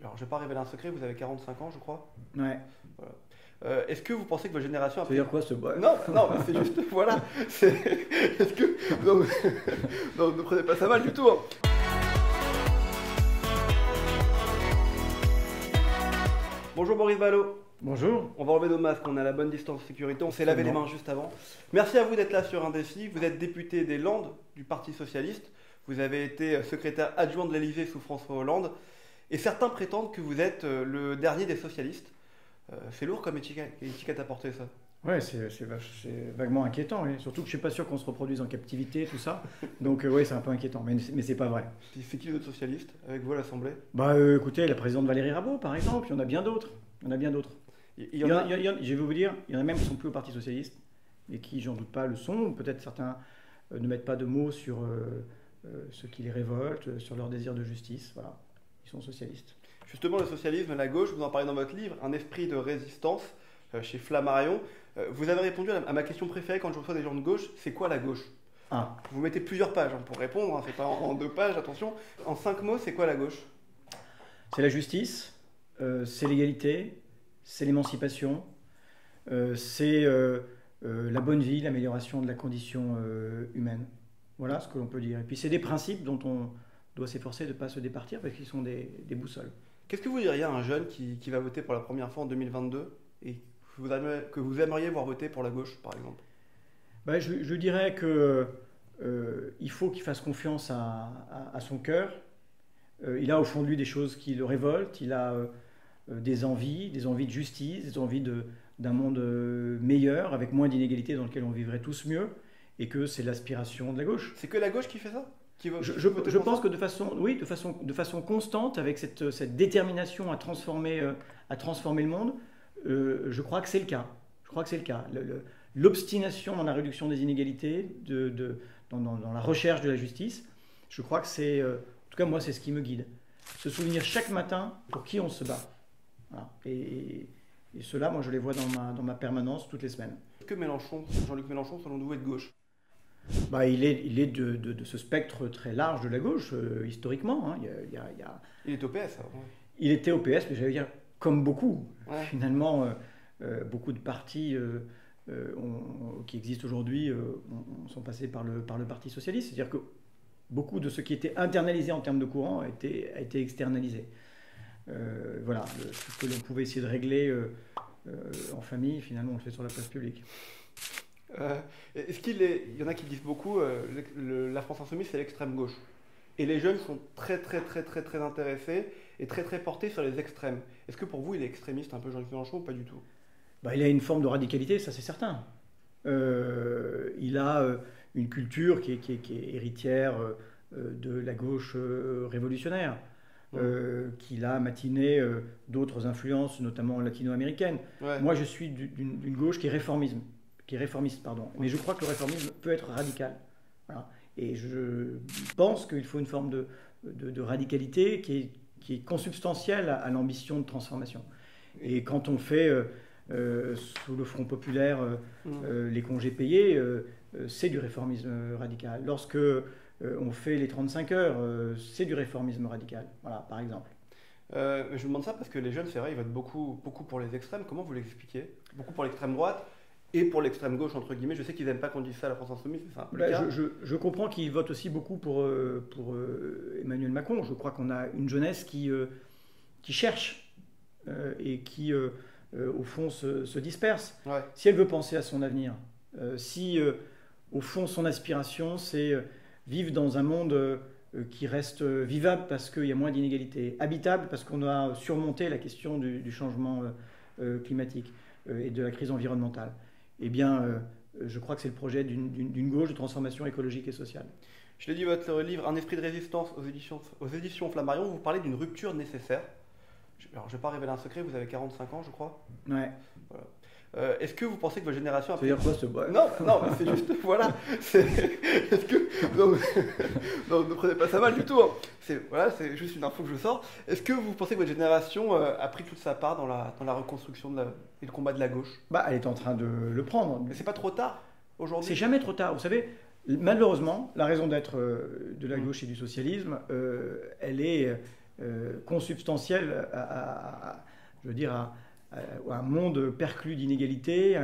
Alors, je vais pas révéler un secret, vous avez 45 ans, je crois. Ouais. Voilà. Est-ce que vous pensez que votre génération a Ça veut dire quoi ce bois? Non, non, mais c'est juste, voilà. Est-ce que... Non, non, ne prenez pas ça mal du tout, hein. Bonjour Boris Vallaud. Bonjour. On va enlever nos masques, on est à la bonne distance de sécurité, on s'est lavé les mains juste avant. Merci à vous d'être là sur Un Défi. Vous êtes député des Landes du Parti Socialiste. Vous avez été secrétaire adjoint de l'Élysée sous François Hollande. Et certains prétendent que vous êtes le dernier des socialistes. C'est lourd comme étiquette à porter, ça. Ouais, c'est vaguement inquiétant, oui. Surtout que je suis pas sûr qu'on se reproduise en captivité, tout ça. Donc oui, c'est un peu inquiétant, mais c'est pas vrai. C'est qui votre socialiste avec vous à l'Assemblée? Bah écoutez, la présidente Valérie Rabault, par exemple, il y en a bien d'autres. Il y en a bien d'autres. Je vais vous dire, il y en a même qui sont plus au Parti Socialiste, et qui, j'en doute pas, le sont. Peut-être certains ne mettent pas de mots sur ce qui les révolte, sur leur désir de justice. Voilà, ils sont socialistes. Justement, le socialisme, la gauche, vous en parlez dans votre livre, Un esprit de résistance, chez Flammarion. Vous avez répondu à ma question préférée quand je reçois des gens de gauche, c'est quoi la gauche? Ah. Vous mettez plusieurs pages pour répondre, hein, c'est pas en 2 pages, attention. En 5 mots, c'est quoi la gauche? C'est la justice, c'est l'égalité, c'est l'émancipation, c'est la bonne vie, l'amélioration de la condition humaine. Voilà ce que l'on peut dire. Et puis c'est des principes dont on doit s'efforcer de ne pas se départir parce qu'ils sont des boussoles. Qu'est-ce que vous diriez à un jeune qui va voter pour la première fois en 2022 et que vous aimeriez voir voter pour la gauche, par exemple? Ben, je dirais que il faut qu'il fasse confiance à son cœur. Il a au fond de lui des choses qui le révoltent. Il a des envies de justice, des envies d'un monde meilleur, avec moins d'inégalités, dans lequel on vivrait tous mieux, et que c'est l'aspiration de la gauche. C'est que la gauche qui fait ça? Je pense que de façon constante, avec cette détermination à transformer le monde, je crois que c'est le cas. Je crois que c'est le cas. L'obstination dans la réduction des inégalités, dans la recherche de la justice, je crois que c'est, en tout cas moi, c'est ce qui me guide. Se souvenir chaque matin pour qui on se bat. Voilà. Et cela, moi, je les vois dans ma permanence toutes les semaines. Est-ce que Jean-Luc Mélenchon, selon vous, est de gauche? Bah, il est de ce spectre très large de la gauche, historiquement. Hein. Il est au PS, alors. Il était au PS, mais j'allais dire, comme beaucoup. Ouais. Finalement, beaucoup de partis qui existent aujourd'hui sont passés par le Parti Socialiste. C'est-à-dire que beaucoup de ce qui était internalisé en termes de courant a été externalisé. Voilà, ce que l'on pouvait essayer de régler en famille, finalement, on le fait sur la place publique. Il y en a qui disent beaucoup, la France Insoumise, c'est l'extrême gauche. Et les jeunes sont très intéressés et très portés sur les extrêmes. Est-ce que pour vous, il est extrémiste un peu, Jean-Luc Mélenchon, ou pas du tout? Bah, il a une forme de radicalité, ça c'est certain. Il a une culture qui est héritière de la gauche révolutionnaire, qu'il a matiné d'autres influences, notamment latino-américaines. Ouais. Moi, je suis d'une gauche qui est réformiste, mais je crois que le réformisme peut être radical. Voilà. Et je pense qu'il faut une forme de radicalité qui est consubstantielle à l'ambition de transformation. Et quand on fait sous le Front populaire les congés payés, c'est du réformisme radical. Lorsque on fait les 35 heures, c'est du réformisme radical, voilà, par exemple. Je vous demande ça parce que les jeunes, c'est vrai, ils votent beaucoup pour les extrêmes. Comment vous l'expliquez? Beaucoup pour l'extrême droite et pour l'extrême gauche, entre guillemets. Je sais qu'ils n'aiment pas qu'on dise ça à la France Insoumise, mais c'est un peu le cas. Je comprends qu'ils votent aussi beaucoup pour Emmanuel Macron. Je crois qu'on a une jeunesse qui cherche et qui, au fond, se disperse. Ouais. Si elle veut penser à son avenir, si, au fond, son aspiration, c'est vivre dans un monde qui reste vivable parce qu'il y a moins d'inégalités, habitable parce qu'on a surmonté la question du changement climatique et de la crise environnementale, eh bien, je crois que c'est le projet d'une gauche de transformation écologique et sociale. Je l'ai dit, votre livre Un esprit de résistance aux éditions Flammarion, vous parlez d'une rupture nécessaire. Alors, je ne vais pas révéler un secret, vous avez 45 ans, je crois. Ouais. Voilà. Est-ce que vous pensez que votre génération... Ça veut dire quoi ce bois? Non, c'est juste... Voilà. Est-ce que... Non, ne prenez pas ça mal du tout. Hein. C'est juste une info que je sors. Est-ce que vous pensez que votre génération a pris toute sa part dans la reconstruction et le combat de la gauche? Bah, elle est en train de le prendre. Mais c'est pas trop tard aujourd'hui? C'est jamais trop tard. Vous savez, malheureusement, la raison d'être de la gauche et du socialisme, elle est consubstantielle je veux dire, à un monde perclus d'inégalités,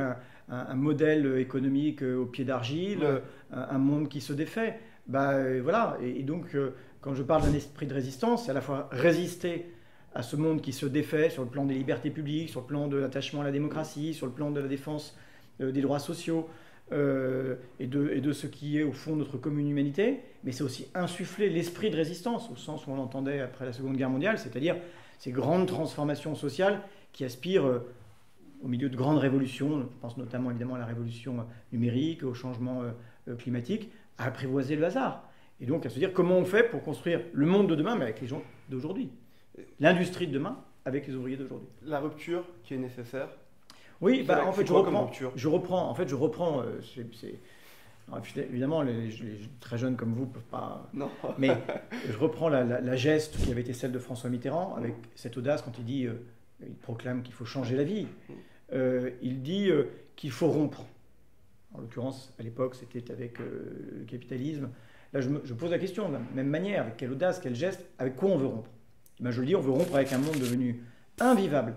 un modèle économique au pied d'argile, un monde qui se défait. Voilà. Et donc, quand je parle d'un esprit de résistance, c'est à la fois résister à ce monde qui se défait sur le plan des libertés publiques, sur le plan de l'attachement à la démocratie, sur le plan de la défense des droits sociaux et de ce qui est au fond notre commune humanité, mais c'est aussi insuffler l'esprit de résistance au sens où on l'entendait après la Seconde Guerre mondiale, c'est-à-dire ces grandes transformations sociales qui aspirent au milieu de grandes révolutions, je pense notamment évidemment à la révolution numérique, au changement climatique, à apprivoiser le hasard. Et donc à se dire comment on fait pour construire le monde de demain, mais avec les gens d'aujourd'hui. L'industrie de demain avec les ouvriers d'aujourd'hui. La rupture qui est nécessaire. Oui, en fait, je reprends. Évidemment, les très jeunes comme vous ne peuvent pas. Non. Mais je reprends la geste qui avait été celle de François Mitterrand, avec cette audace quand il dit, il proclame qu'il faut changer la vie. Il dit qu'il faut rompre. En l'occurrence, à l'époque, c'était avec le capitalisme. Là, je pose la question de la même manière, avec quelle audace, quel geste, avec quoi on veut rompre. Je le dis, on veut rompre avec un monde devenu invivable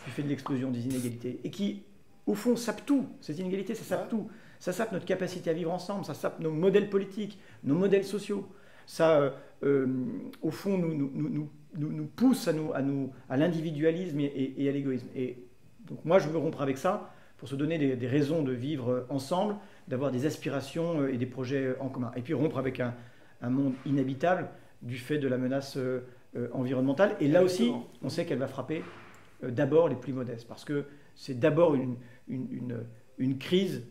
du fait de l'explosion des inégalités et qui, au fond, sape tout. Cette inégalité, ça sape tout. Ça sape notre capacité à vivre ensemble, ça sape nos modèles politiques, nos modèles sociaux. Ça, au fond, nous pousse à l'individualisme et à l'égoïsme. Et donc moi, je veux rompre avec ça pour se donner des raisons de vivre ensemble, d'avoir des aspirations et des projets en commun. Et puis rompre avec un monde inhabitable du fait de la menace environnementale. Et là aussi, on sait qu'elle va frapper d'abord les plus modestes, parce que c'est d'abord une crise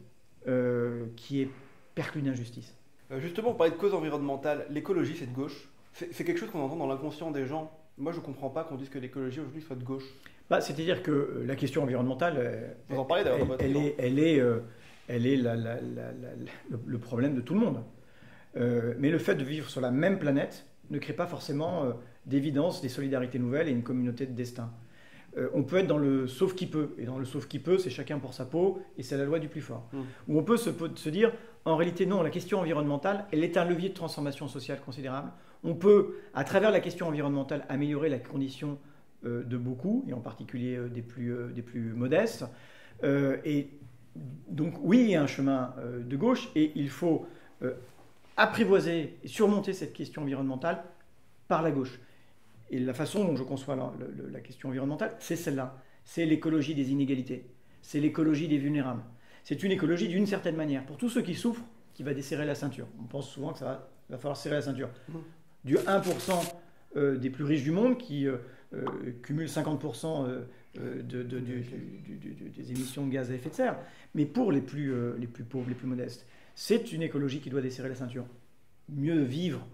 qui est perclue d'injustice. Justement, vous parlez de cause environnementale. L'écologie, c'est de gauche. C'est quelque chose qu'on entend dans l'inconscient des gens. Moi, je ne comprends pas qu'on dise que l'écologie aujourd'hui soit de gauche. C'est-à-dire que la question environnementale, vous en parlez d'ailleurs dans votre livre. Elle est le problème de tout le monde. Mais le fait de vivre sur la même planète ne crée pas forcément d'évidence des solidarités nouvelles et une communauté de destin. On peut être dans le sauf qui peut. Et dans le sauf qui peut, c'est chacun pour sa peau et c'est la loi du plus fort. Ou on peut se dire, en réalité non, la question environnementale, elle est un levier de transformation sociale considérable. On peut, à travers la question environnementale, améliorer la condition de beaucoup, et en particulier des plus modestes. Et donc oui, il y a un chemin de gauche et il faut apprivoiser et surmonter cette question environnementale par la gauche. Et la façon dont je conçois la question environnementale, c'est celle-là. C'est l'écologie des inégalités. C'est l'écologie des vulnérables. C'est une écologie d'une certaine manière. Pour tous ceux qui souffrent, qui va desserrer la ceinture. On pense souvent que ça va falloir serrer la ceinture. Du 1% des plus riches du monde qui cumulent 50% des émissions de gaz à effet de serre. Mais pour les plus pauvres, les plus modestes, c'est une écologie qui doit desserrer la ceinture. Mieux vivre,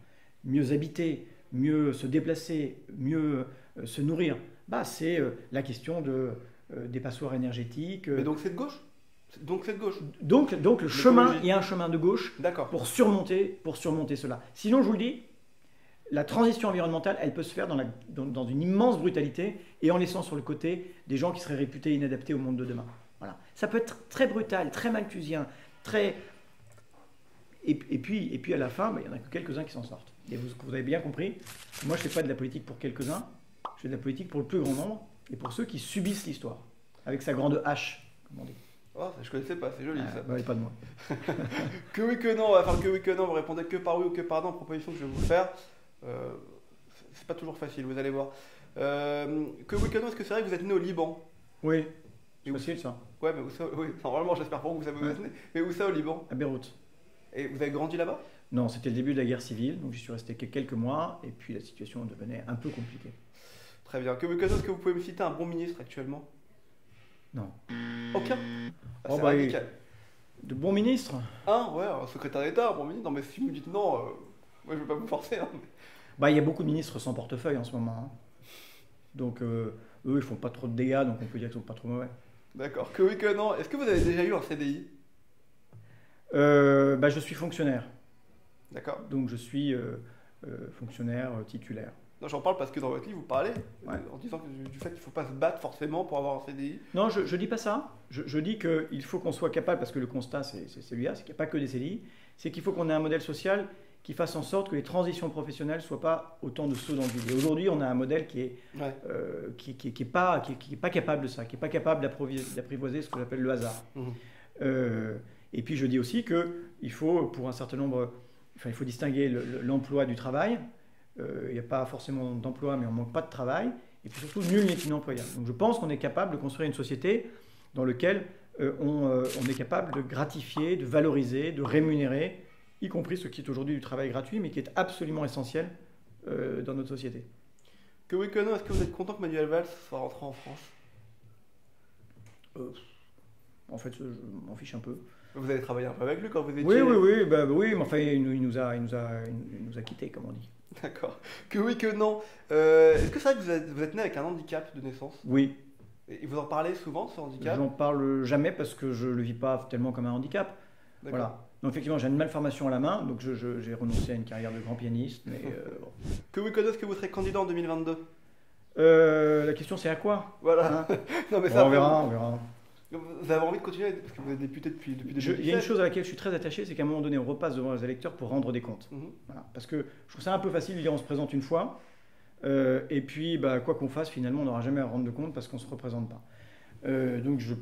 mieux habiter, mieux se déplacer, mieux se nourrir. C'est la question des passoires énergétiques. Mais donc c'est de gauche ? Donc c'est de gauche. Donc le chemin, il y a un chemin de gauche pour surmonter cela. Sinon, je vous le dis, la transition environnementale, elle peut se faire dans une immense brutalité et en laissant sur le côté des gens qui seraient réputés inadaptés au monde de demain. Voilà. Ça peut être très brutal, très malthusien, très... Et puis à la fin, il n'y en a que quelques-uns qui s'en sortent. Et vous avez bien compris, moi je ne fais pas de la politique pour quelques-uns, je fais de la politique pour le plus grand nombre et pour ceux qui subissent l'histoire, avec sa grande hache, comme on dit. Oh, je ne connaissais pas, c'est joli ça. Pas de moi. Que oui, que non, on va faire que oui, que non, vous répondez que par oui ou que par non aux propositions que je vais vous faire. C'est pas toujours facile, vous allez voir. Que oui, que non, est-ce que c'est vrai que vous êtes né au Liban ? Oui, c'est facile ça. Ouais, mais où ça, oui, normalement j'espère pour vous que vous savez où vous êtes né. Mais où ça au Liban ? À Beyrouth. Et vous avez grandi là-bas ? Non, c'était le début de la guerre civile, donc j'y suis resté que quelques mois, et puis la situation devenait un peu compliquée. Très bien. Que oui, que non, est-ce que vous pouvez me citer un bon ministre actuellement ? Non. Aucun ? C'est radical. De bons ministres ? Un secrétaire d'État, un bon ministre. Non, mais si vous me dites non, moi je ne vais pas vous forcer. Hein. Il y a beaucoup de ministres sans portefeuille en ce moment. Donc eux, ils font pas trop de dégâts, donc on peut dire qu'ils sont pas trop mauvais. D'accord. Que oui, que non. Est-ce que vous avez déjà eu un CDI ? Je suis fonctionnaire. D'accord. Donc je suis fonctionnaire titulaire. Non, j'en parle parce que dans votre livre, vous parlez en disant du fait qu'il ne faut pas se battre forcément pour avoir un CDI. Non, je ne dis pas ça. Je dis qu'il faut qu'on soit capable, parce que le constat, c'est celui-là, c'est qu'il n'y a pas que des CDI, c'est qu'il faut qu'on ait un modèle social qui fasse en sorte que les transitions professionnelles ne soient pas autant de sauts dans le vide. Et aujourd'hui, on a un modèle qui est, qui est pas capable de ça, qui n'est pas capable d'apprivoiser ce que j'appelle le hasard. Et puis je dis aussi qu'il faut, pour un certain nombre, il faut distinguer l'emploi du travail. Il n'y a pas forcément d'emploi, mais on ne manque pas de travail. Et puis surtout, nul n'est inemployable. Donc je pense qu'on est capable de construire une société dans laquelle on est capable de gratifier, de valoriser, de rémunérer, y compris ce qui est aujourd'hui du travail gratuit, mais qui est absolument essentiel dans notre société. Que oui, que non, est-ce que vous êtes content que Manuel Valls soit rentré en France? En fait, je m'en fiche un peu. Vous avez travaillé un peu avec lui quand vous étiez... Oui, oui, mais enfin, il nous a quittés, comme on dit. D'accord. Que oui, que non. Est-ce que c'est vrai que vous êtes né avec un handicap de naissance? Oui. Et vous en parlez souvent de ce handicap? J'en parle jamais parce que je ne le vis pas tellement comme un handicap. Voilà. Donc effectivement, j'ai une malformation à la main, donc j'ai renoncé à une carrière de grand pianiste. Mais, bon. Que oui, que non, est-ce que vous serez candidat en 2022? La question c'est à quoi? Voilà. Hein? Non, mais bon, ça, on verra. Vous avez envie de continuer parce que vous êtes député depuis 2017. Il y a une chose à laquelle je suis très attaché, c'est qu'à un moment donné, on repasse devant les électeurs pour rendre des comptes. Voilà. Parce que je trouve ça un peu facile de dire on se présente une fois, et puis quoi qu'on fasse, finalement, on n'aura jamais à rendre de compte parce qu'on ne se représente pas. Donc je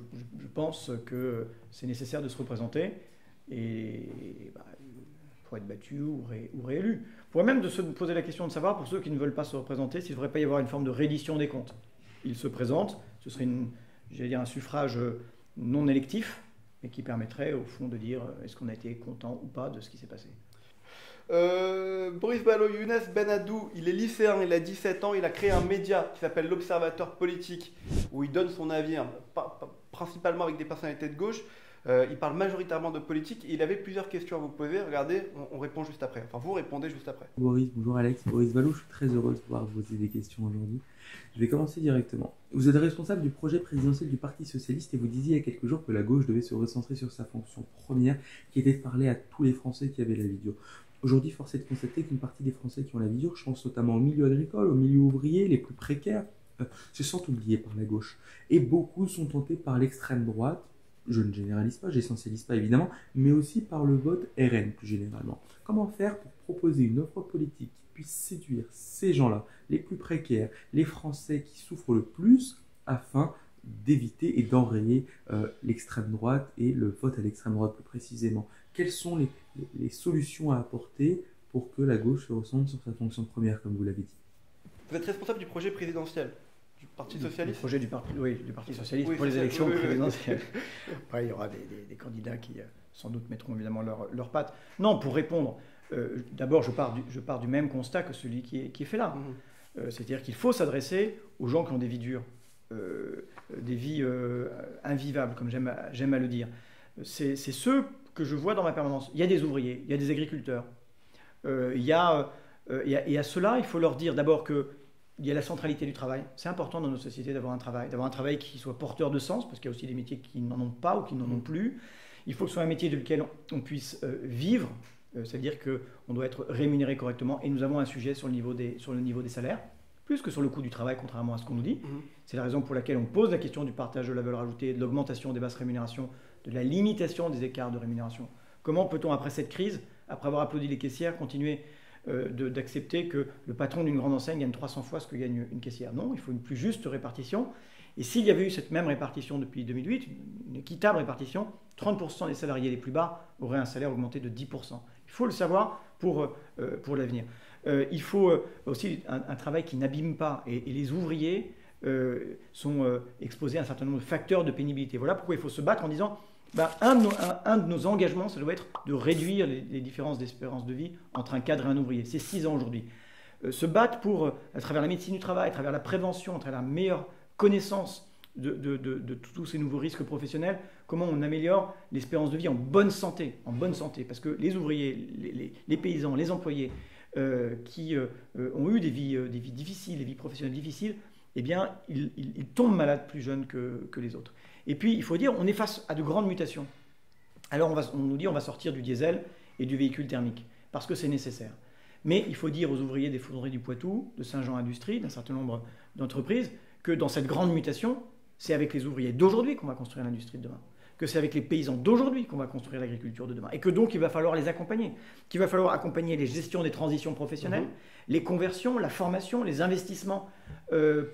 pense que c'est nécessaire de se représenter et pour être battu ou réélu. On pourrait même se poser la question de savoir, pour ceux qui ne veulent pas se représenter, s'il ne devrait pas y avoir une forme de reddition des comptes. Ils se présentent, ce serait un suffrage non électif, mais qui permettrait au fond de dire est-ce qu'on a été content ou pas de ce qui s'est passé. Boris Ballot, Younes Benadou, il est lycéen, il a 17 ans, il a créé un média qui s'appelle l'Observateur politique, où il donne son avis, principalement avec des personnalités de gauche. Il parle majoritairement de politique et il avait plusieurs questions à vous poser. Regardez, on répond juste après. Enfin, vous répondez juste après. Boris, bonjour Alex. Boris Ballot, je suis très heureux de pouvoir vous poser des questions aujourd'hui. Je vais commencer directement. Vous êtes responsable du projet présidentiel du Parti Socialiste et vous disiez il y a quelques jours que la gauche devait se recentrer sur sa fonction première, qui était de parler à tous les Français qui avaient la vie dure. Aujourd'hui, force est de constater qu'une partie des Français qui ont la vie dure, je pense notamment au milieu agricole, au milieu ouvrier, les plus précaires, se sentent oubliés par la gauche. Et beaucoup sont tentés par l'extrême droite. Je ne généralise pas, j'essentialise pas évidemment, mais aussi par le vote RN plus généralement. Comment faire pour proposer une offre politique qui puisse séduire ces gens-là, les plus précaires, les Français qui souffrent le plus, afin d'éviter et d'enrayer l'extrême droite et le vote à l'extrême droite plus précisément? Quelles sont les solutions à apporter pour que la gauche se recentre sur sa fonction première, comme vous l'avez dit? Vous êtes responsable du projet présidentiel du Parti Socialiste? Le projet du Parti Socialiste pour les élections présidentielles. Après, il y aura des candidats qui sans doute mettront évidemment leurs pattes. Non, pour répondre, d'abord je pars du même constat que celui qui est fait là. C'est-à-dire qu'il faut s'adresser aux gens qui ont des vies dures, des vies invivables, comme j'aime à le dire. C'est ceux que je vois dans ma permanence. Il y a des ouvriers, il y a des agriculteurs. Et à ceux-là, il faut leur dire d'abord qu'il y a la centralité du travail. C'est important dans nos sociétés d'avoir un travail qui soit porteur de sens, parce qu'il y a aussi des métiers qui n'en ont pas ou qui n'en ont plus. Il faut que ce soit un métier de lequel on puisse vivre, c'est-à-dire qu'on doit être rémunéré correctement. Et nous avons un sujet sur le niveau des salaires, plus que sur le coût du travail, contrairement à ce qu'on nous dit. C'est la raison pour laquelle on pose la question du partage de la valeur ajoutée, de l'augmentation des basses rémunérations, de la limitation des écarts de rémunération. Comment peut-on, après cette crise, après avoir applaudi les caissières, continuer d'accepter que le patron d'une grande enseigne gagne 300 fois ce que gagne une caissière? Non, il faut une plus juste répartition. Et s'il y avait eu cette même répartition depuis 2008, une équitable répartition, 30% des salariés les plus bas auraient un salaire augmenté de 10%. Il faut le savoir pour l'avenir. Il faut aussi un travail qui n'abîme pas. Et les ouvriers sont exposés à un certain nombre de facteurs de pénibilité. Voilà pourquoi il faut se battre en disant un de nos engagements, ça doit être de réduire les différences d'espérance de vie entre un cadre et un ouvrier. C'est 6 ans aujourd'hui. Se battre à travers la médecine du travail, à travers la prévention, à travers la meilleure connaissance de tous ces nouveaux risques professionnels, comment on améliore l'espérance de vie en bonne santé. Parce que les ouvriers, les paysans, les employés qui ont eu des vies difficiles, des vies professionnelles difficiles, eh bien, ils tombent malades plus jeunes que les autres. Et puis, il faut dire, on est face à de grandes mutations. Alors, on nous dit on va sortir du diesel et du véhicule thermique, parce que c'est nécessaire. Mais il faut dire aux ouvriers des fonderies du Poitou, de Saint-Jean Industrie, d'un certain nombre d'entreprises, que dans cette grande mutation, c'est avec les ouvriers d'aujourd'hui qu'on va construire l'industrie de demain. que c'est avec les paysans d'aujourd'hui qu'on va construire l'agriculture de demain. Et que donc il va falloir les accompagner. Qu'il va falloir accompagner les gestions des transitions professionnelles, les conversions, la formation, les investissements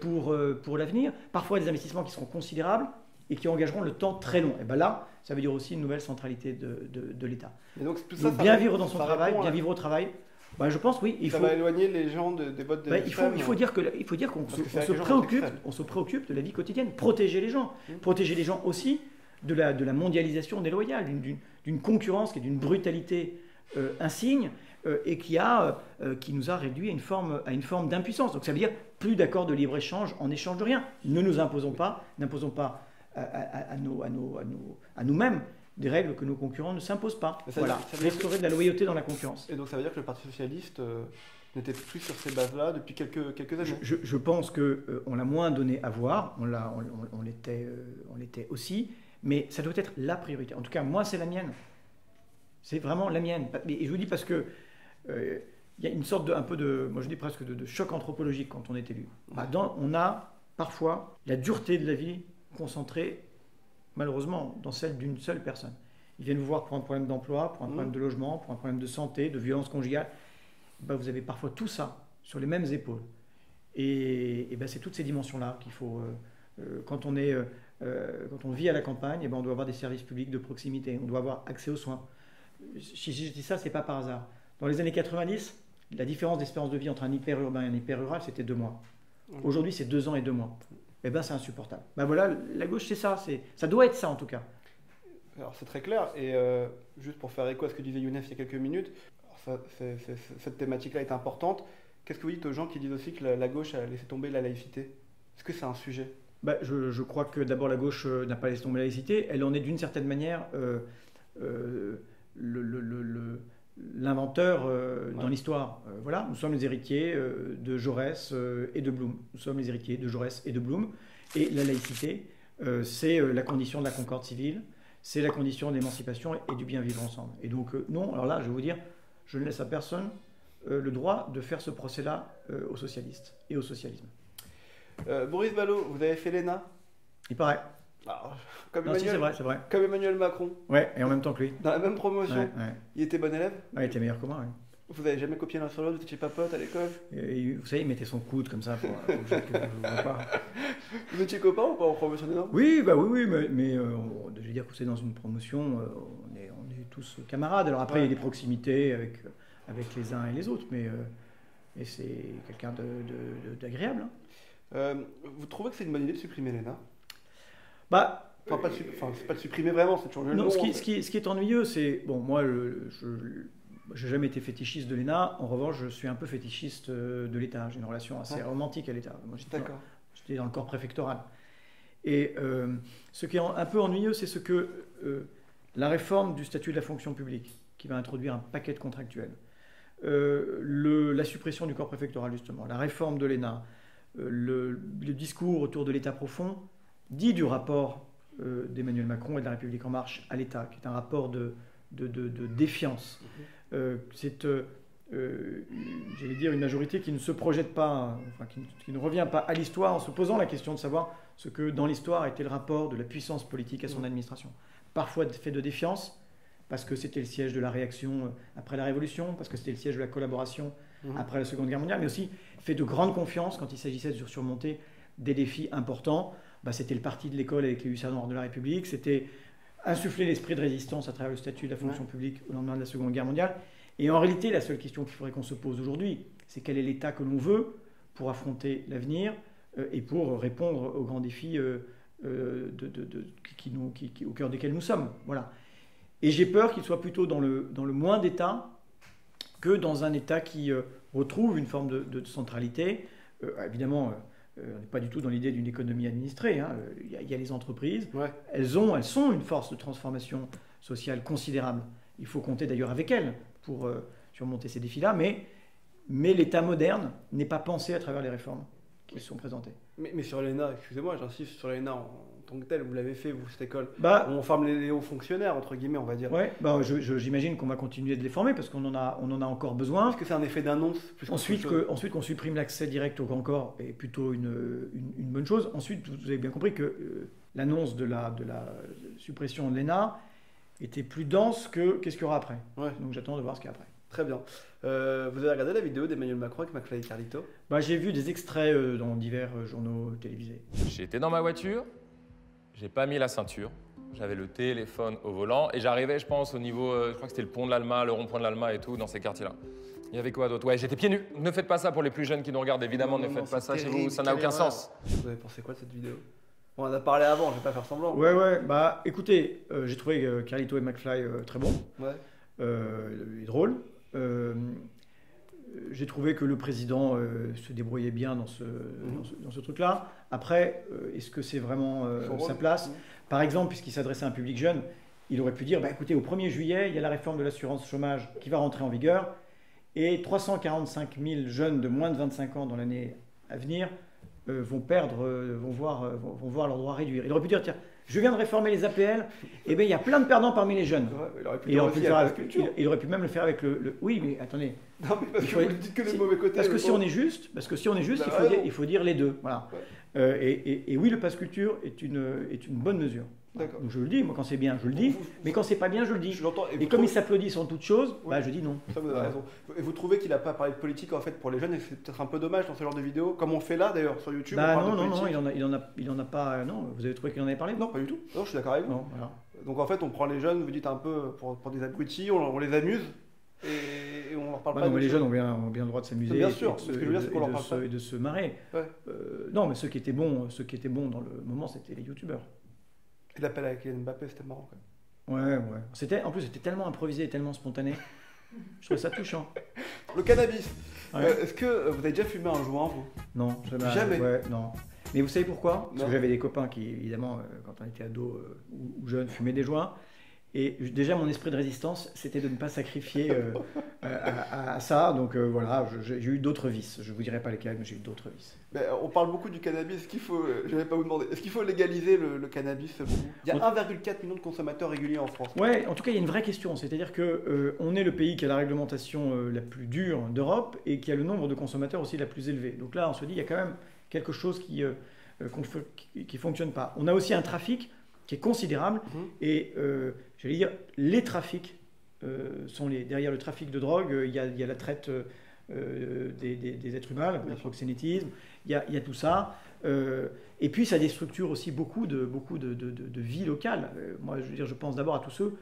pour l'avenir. Parfois des investissements qui seront considérables et qui engageront le temps très long. Et bien là, ça veut dire aussi une nouvelle centralité de l'État. Donc, tout donc bien vivre dans son travail, bien vivre au travail. Bah, je pense, oui. Ça va éloigner les gens des votes des extrêmes. Il faut dire qu'on se préoccupe de la vie quotidienne, protéger les gens. Protéger les gens aussi de la mondialisation déloyale, d'une concurrence qui est d'une brutalité insigne et qui nous a réduit à une forme d'impuissance. Donc ça veut dire plus d'accords de libre-échange en échange de rien. Ne nous imposons pas, n'imposons pas à nous-mêmes des règles que nos concurrents ne s'imposent pas. Voilà, restaurer de la loyauté dans la concurrence. Et donc ça veut dire que le Parti Socialiste n'était plus sur ces bases-là depuis quelques années. Je pense qu'on l'a moins donné à voir, on l'était aussi, mais ça doit être la priorité. En tout cas, moi, c'est la mienne. C'est vraiment la mienne. Et je vous dis parce que il y a une sorte moi je dis presque de choc anthropologique quand on est élu. On a parfois la dureté de la vie concentrée, malheureusement, dans celle d'une seule personne. Ils viennent vous voir pour un problème d'emploi, pour un problème de logement, pour un problème de santé, de violence conjugale. Vous avez parfois tout ça sur les mêmes épaules. Et c'est toutes ces dimensions-là qu'il faut... quand on vit à la campagne, on doit avoir des services publics de proximité, on doit avoir accès aux soins. Si je dis ça, c'est pas par hasard. Dans les années 90, la différence d'espérance de vie entre un hyper-urbain et un hyper-rural, c'était 2 mois. Aujourd'hui, c'est 2 ans et 2 mois. C'est insupportable. Voilà, la gauche, c'est ça. Ça doit être ça, en tout cas. Alors, c'est très clair. Et juste pour faire écho à ce que disait Younes il y a quelques minutes, cette thématique-là est importante. Qu'est-ce que vous dites aux gens qui disent aussi que la gauche a laissé tomber la laïcité? Est-ce que c'est un sujet? Je crois que d'abord, la gauche n'a pas laissé tomber la laïcité. Elle en est d'une certaine manière l'inventeur dans l'histoire. Voilà, nous sommes les héritiers de Jaurès et de Blum. Nous sommes les héritiers de Jaurès et de Blum. Et la laïcité, c'est la condition de la concorde civile, c'est la condition de l'émancipation et du bien vivre ensemble. Et donc, non, alors là, je vais vous dire, je ne laisse à personne le droit de faire ce procès-là aux socialistes et au socialisme. Boris Vallaud, vous avez fait l'ENA? Il paraît. C'est vrai. Comme Emmanuel Macron. Ouais, et en même temps que lui. Dans la même promotion. Ouais. Il était bon élève? Il était meilleur que moi, ouais. Vous n'avez jamais copié l'un sur l'autre, vous étiez pas potes à l'école? Vous savez, il mettait son coude comme ça pour que je ne vois pas. Vous étiez copains ou pas en promotion d'énorme? Oui, mais je veux dire que c'est dans une promotion, on est tous camarades. Alors après, il y a des proximités avec les uns et les autres, mais c'est quelqu'un d'agréable. Vous trouvez que c'est une bonne idée de supprimer l'ENA? C'est pas de supprimer vraiment, c'est de changer le nom. Ce qui est ennuyeux, c'est... Bon, moi, je n'ai jamais été fétichiste de l'ENA. En revanche, je suis un peu fétichiste de l'État. J'ai une relation assez romantique à l'État. Moi, j'étais dans le corps préfectoral. Et ce qui est un peu ennuyeux, c'est ce que la réforme du statut de la fonction publique, qui va introduire un paquet de contractuels, la suppression du corps préfectoral, justement, la réforme de l'ENA, le discours autour de l'État profond, dit du rapport d'Emmanuel Macron et de la République En Marche à l'État, qui est un rapport de défiance. C'est, j'allais dire, une majorité qui ne se projette pas, qui ne revient pas à l'histoire en se posant la question de savoir ce que dans l'histoire a été le rapport de la puissance politique à son administration. Parfois fait de défiance, parce que c'était le siège de la réaction après la Révolution, parce que c'était le siège de la collaboration après la Seconde Guerre mondiale, mais aussi fait de grande confiance quand il s'agissait de surmonter des défis importants. C'était le parti de l'école avec les hussards noirs de la République, c'était insuffler l'esprit de résistance à travers le statut de la fonction publique au lendemain de la Seconde Guerre mondiale. Et en réalité, la seule question qu'il faudrait qu'on se pose aujourd'hui, c'est quel est l'État que l'on veut pour affronter l'avenir et pour répondre aux grands défis au cœur desquels nous sommes. Voilà. Et j'ai peur qu'il soit plutôt dans le moins d'État que dans un État qui retrouve une forme de centralité. Évidemment, on n'est pas du tout dans l'idée d'une économie administrée. Il y a les entreprises. Ouais. Elles sont une force de transformation sociale considérable. Il faut compter d'ailleurs avec elles pour surmonter ces défis-là. Mais l'État moderne n'est pas pensé à travers les réformes qui sont présentées. Mais sur l'ENA, excusez-moi, j'insiste sur l'ENA en tant que tel. Vous l'avez fait, vous, cette école. Bah, On forme les hauts fonctionnaires, entre guillemets, on va dire. ouais, bah, j'imagine qu'on va continuer de les former parce qu'on en a encore besoin. Est-ce que c'est un effet d'annonce plus Ensuite, qu'on supprime l'accès direct au grand corps est plutôt une bonne chose. Ensuite, vous avez bien compris que l'annonce de la suppression de l'ENA était plus dense que qu'est-ce qu'il y aura après. Ouais. Donc j'attends de voir ce qu'il y a après. Très bien. Vous avez regardé la vidéo d'Emmanuel Macron avec McFly et Carlito? Bah, j'ai vu des extraits dans divers journaux télévisés. J'étais dans ma voiture, j'ai pas mis la ceinture, j'avais le téléphone au volant et j'arrivais, je pense, au niveau, je crois que c'était le pont de l'Alma, le rond-point de l'Alma et tout, dans ces quartiers-là. Il y avait quoi d'autre? Ouais, j'étais pieds nus. Ne faites pas ça pour les plus jeunes qui nous regardent, évidemment, ne faites pas ça chez vous, ça n'a aucun sens. Vous avez pensé quoi de cette vidéo? On en a parlé avant, je vais pas faire semblant. Ouais, bah écoutez, j'ai trouvé Carlito et McFly très bons, Ouais. et drôles. J'ai trouvé que le président se débrouillait bien dans ce truc-là. Après, est-ce que c'est vraiment sa place? Par exemple, puisqu'il s'adressait à un public jeune, il aurait pu dire, bah, écoutez, au 1er juillet, il y a la réforme de l'assurance chômage qui va rentrer en vigueur et 345 000 jeunes de moins de 25 ans dans l'année à venir vont voir leurs droits réduire. Il aurait pu dire, tiens, je viens de réformer les APL, et bien il y a plein de perdants parmi les jeunes. Ouais, Il aurait pu même le faire avec le... Oui, mais attendez. Non, mais parce que vous dites que le mauvais côté. Parce que si on est juste, il faut dire les deux. Voilà. Ouais. Et oui, le pass culture est une bonne mesure. D'accord. Donc je le dis, moi quand c'est bien, je le dis, mais quand c'est pas bien, je le dis. Je l'entends. Et comme ils s'applaudissent en toute chose, bah, je dis non. Ça, vous avez raison. Et vous trouvez qu'il n'a pas parlé de politique en fait pour les jeunes, et c'est peut-être un peu dommage dans ce genre de vidéos, comme on fait là d'ailleurs sur YouTube. Bah on parle de non, politique. il en a pas. Non, vous avez trouvé qu'il en avait parlé? Non, pas du tout. Non, je suis d'accord avec vous. Non, voilà. Donc en fait, on prend les jeunes, vous dites un peu pour des abrutis, on les amuse et on leur parle Bah pas. non, mais les choses. jeunes ont bien le droit de s'amuser. Bien sûr, et ce que je veux dire, c'est qu'on leur parle pas. et de se marrer. Ouais. Non, mais ceux qui étaient bons dans le moment, c'était les youtubeurs. Et l'appel avec Kylian Mbappé, c'était marrant quand même. Ouais. En plus, c'était tellement improvisé, tellement spontané. Je trouvais ça touchant. Le cannabis. Ouais. Est-ce que vous avez déjà fumé un joint, vous? Non, Jamais. Ouais, non. Mais vous savez pourquoi? Parce Non. que j'avais des copains qui, évidemment, quand on était ado ou jeune, fumaient des joints. Et déjà, mon esprit de résistance, c'était de ne pas sacrifier à ça. Donc voilà, j'ai eu d'autres vices. Je ne vous dirai pas lesquels, mais j'ai eu d'autres vices. Mais on parle beaucoup du cannabis. Est-ce qu'il faut, je vais pas vous demander, est-ce qu'il faut légaliser le cannabis selon vous? Il y a 1,4 million de consommateurs réguliers en France. Ouais, en tout cas, il y a une vraie question. C'est-à-dire qu'on est le pays qui a la réglementation la plus dure d'Europe et qui a le nombre de consommateurs aussi la plus élevée. Donc là, on se dit, il y a quand même quelque chose qui ne fonctionne pas. On a aussi un trafic qui est considérable et j'allais dire, les trafics sont derrière le trafic de drogue, il y a la traite des êtres humains, le proxénétisme, il y a tout ça. Et puis ça déstructure aussi beaucoup de vies locales. Moi, je veux dire, je pense d'abord à tous ceux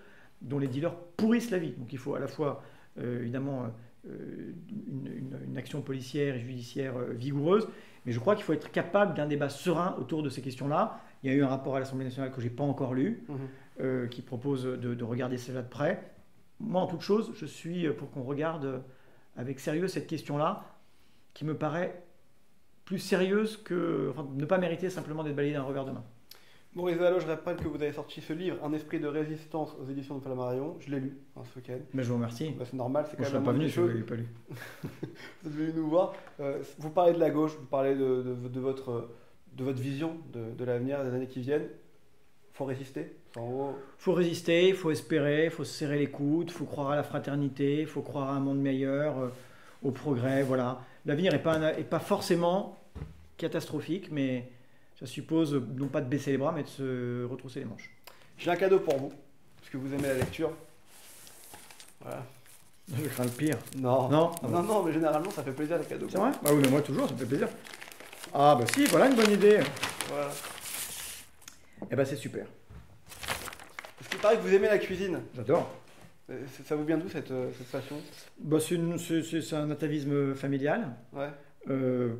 dont les dealers pourrissent la vie. Donc il faut à la fois, évidemment, une action policière et judiciaire vigoureuse, mais je crois qu'il faut être capable d'un débat serein autour de ces questions-là. Il y a eu un rapport à l'Assemblée nationale que je n'ai pas encore lu, qui propose de regarder cela de près. Moi, en toute chose, je suis pour qu'on regarde avec sérieux cette question-là, qui me paraît plus sérieuse que... Enfin, ne pas mériter simplement d'être balayé d'un revers de main. Maurice Vallo, je rappelle que vous avez sorti ce livre, Un esprit de résistance aux éditions de Flammarion. Je l'ai lu ce week-end. Mais je vous remercie. Bah, c'est normal, c'est Moi, quand je ne même serais pas venu si vous ne ambitieux. l'avez pas lu. Vous êtes venu nous voir. Vous parlez de la gauche, vous parlez de votre vision de l'avenir, des années qui viennent. Il faut résister. En gros. Il faut résister, il faut espérer, il faut se serrer les coudes, il faut croire à la fraternité, il faut croire à un monde meilleur, au progrès. Voilà. L'avenir n'est pas forcément catastrophique, mais ça suppose non pas de baisser les bras, mais de se retrousser les manches. J'ai un cadeau pour vous, parce que vous aimez la lecture. Voilà. Je crains le pire. Non. Non. Non, mais généralement, ça fait plaisir les cadeaux. C'est vrai? Bah oui, mais moi toujours, ça me fait plaisir. Ah bah si, voilà une bonne idée. Voilà. Eh ben c'est super. Parce qu'il paraît que vous aimez la cuisine. J'adore. Ça vous vient d'où cette passion? Bah, c'est un atavisme familial. Ouais.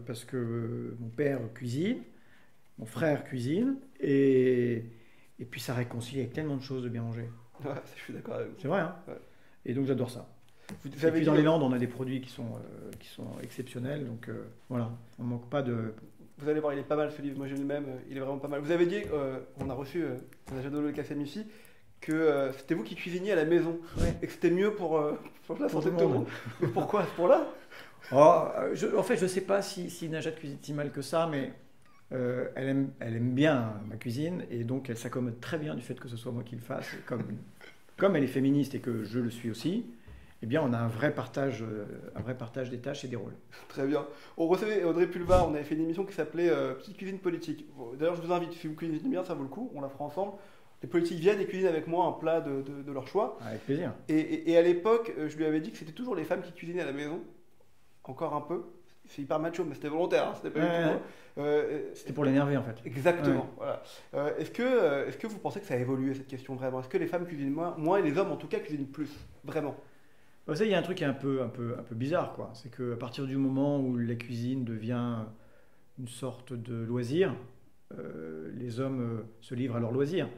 Parce que mon père cuisine, mon frère cuisine, et puis ça réconcilie avec tellement de choses de bien manger. Ouais, je suis d'accord avec vous. C'est vrai, hein? Ouais. Et donc j'adore ça. Vous Et puis dans les Landes, on a des produits qui sont exceptionnels, donc voilà, on ne manque pas de... Vous allez voir, il est pas mal ce livre, moi j'ai lu le même, il est vraiment pas mal. Vous avez dit, on a reçu, on a déjà donné le café Mifi, que c'était vous qui cuisiniez à la maison, Ouais. et que c'était mieux pour la santé de tout le monde. monde. Pourquoi à ce point-là? En fait, je ne sais pas si Najat cuisine si mal que ça, mais Elle aime bien ma cuisine et donc elle s'accommode très bien du fait que ce soit moi qui le fasse. Comme elle est féministe et que je le suis aussi, eh bien on a un vrai partage des tâches et des rôles. Très bien. On recevait Audrey Pulvar, on avait fait une émission qui s'appelait Petite cuisine politique. D'ailleurs, je vous invite, si vous cuisinez bien, ça vaut le coup, on la fera ensemble. Les politiques viennent et cuisinent avec moi un plat de leur choix. Avec plaisir. Et à l'époque, je lui avais dit que c'était toujours les femmes qui cuisinaient à la maison, encore un peu. C'est hyper macho, mais c'était volontaire, hein, c'était pas du tout. C'était pour l'énerver en fait. Exactement. Ouais. Voilà. Est-ce que vous pensez que ça a évolué cette question vraiment? Est-ce que les femmes cuisinent moins et les hommes en tout cas cuisinent plus? Vraiment? Vous savez, il y a un truc qui est un peu bizarre, quoi. C'est qu'à partir du moment où la cuisine devient une sorte de loisir, les hommes se livrent à leur loisir.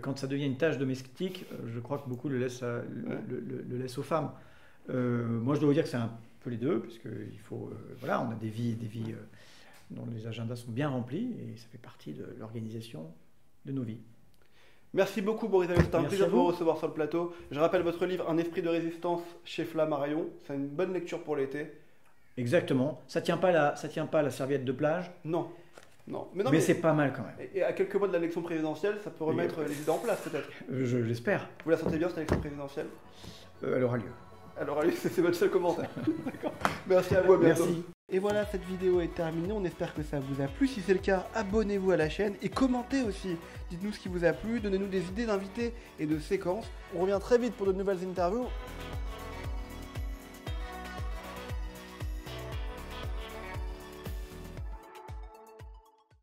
Quand ça devient une tâche domestique, je crois que beaucoup le laissent aux femmes. Moi, je dois vous dire que c'est un peu les deux, puisqu'il faut, voilà, on a des vies dont les agendas sont bien remplis, et ça fait partie de l'organisation de nos vies. Merci beaucoup Boris Alliot, c'était un plaisir de vous recevoir sur le plateau. Je rappelle votre livre Un esprit de résistance chez Flammarion, c'est une bonne lecture pour l'été. Exactement, ça tient pas la serviette de plage. Non. Mais c'est pas mal quand même. Et à quelques mois de l'élection présidentielle, ça peut remettre les idées en place peut-être. J'espère. Vous la sentez bien cette élection présidentielle? Elle aura lieu. Alors allez, c'est votre seul commentaire. D'accord. Merci à vous, à bientôt. Merci. Et voilà, cette vidéo est terminée. On espère que ça vous a plu. Si c'est le cas, abonnez-vous à la chaîne et commentez aussi. Dites-nous ce qui vous a plu, donnez-nous des idées d'invités et de séquences. On revient très vite pour de nouvelles interviews.